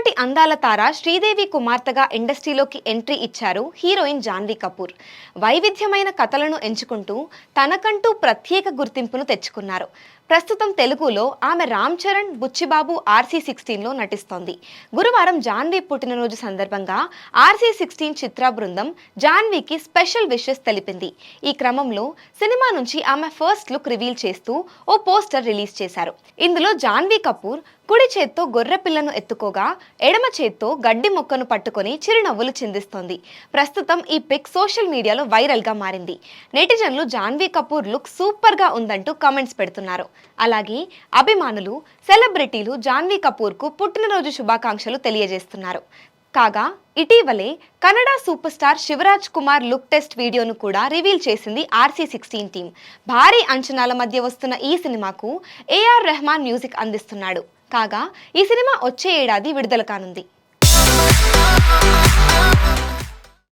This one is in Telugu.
అలనాటి అందాల తార శ్రీదేవి కుమార్తెగా ఇండస్ట్రీలోకి ఎంట్రీ ఇచ్చారు హీరోయిన్ జాన్వీ కపూర్. వైవిధ్యమైన కథలను ఎంచుకుంటూ తనకంటూ ప్రత్యేక గుర్తింపును తెచ్చుకున్నారు. ప్రస్తుతం తెలుగులో ఆమె రామ్ చరణ్, బుచ్చిబాబు RC16లో నటిస్తోంది. గురువారం జాన్వీ పుట్టినరోజు సందర్భంగా RC16 చిత్ర బృందం జాన్వీకి స్పెషల్ విషెస్ తెలిపింది. ఈ క్రమంలో సినిమా నుంచి ఆమె ఫస్ట్ లుక్ రివీల్ చేస్తూ ఓ పోస్టర్ రిలీజ్ చేశారు. ఇందులో జాన్వీ కపూర్ కుడి చేత్తో గొర్రె పిల్లను ఎత్తుకోగా ఎడమ చేత్తో గడ్డి మొక్కను పట్టుకొని చిరునవ్వులు చిందిస్తోంది. ప్రస్తుతం ఈ పిక్ సోషల్ మీడియాలో వైరల్ గా మారింది. నెటిజన్లు జాన్వీ కపూర్ లుక్ సూపర్ గా ఉందంటూ కామెంట్స్ పెడుతున్నారు. అలాగే అభిమానులు, సెలబ్రిటీలు జాన్వీ కపూర్ కు పుట్టినరోజు శుభాకాంక్షలు తెలియజేస్తున్నారు. కాగా ఇటీవలే Kannada super star Shivaraj Kumar look test వీడియోను కూడా రివీల్ చేసింది RC16 టీం. భారీ అంచనాల మధ్య వస్తున్న ఈ సినిమాకు AR రెహమాన్ మ్యూజిక్ అందిస్తున్నాడు. కాగా ఈ సినిమా వచ్చే ఏడాది విడుదల కానుంది.